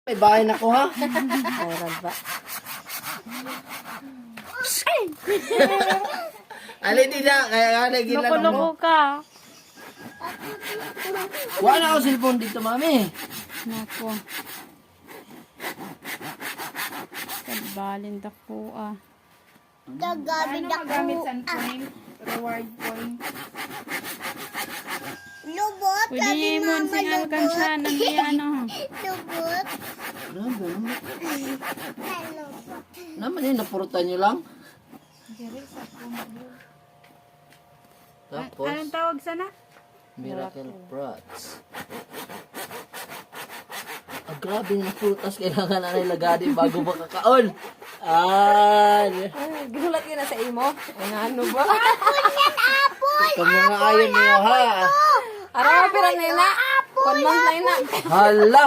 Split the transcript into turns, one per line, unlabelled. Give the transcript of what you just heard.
May bahay na ko ha.
Meron ba?
Alin din na, kaya nga nagilan ako.
Loko-loko ka.
Wala ako cellphone dito, mami.
Naku. Kalbalin dako ah.
Gagamit ako.
Gamit sa point, reward point.
Lubot.
Pwede mo singalkan siya ng ano.
Lubot. Lubot.
Naman yun, napurutan nyo lang. Tapos,
Anong tawag sana?
Miracle Fruits. Ah, grabe na prutas kailangan na nilagadi bago makakaon.
Ginulat ka na sa imo. Ano ba?
Ito mga ayon niyo ha.
Araw pirang nila. 1 month na ina.
Hala!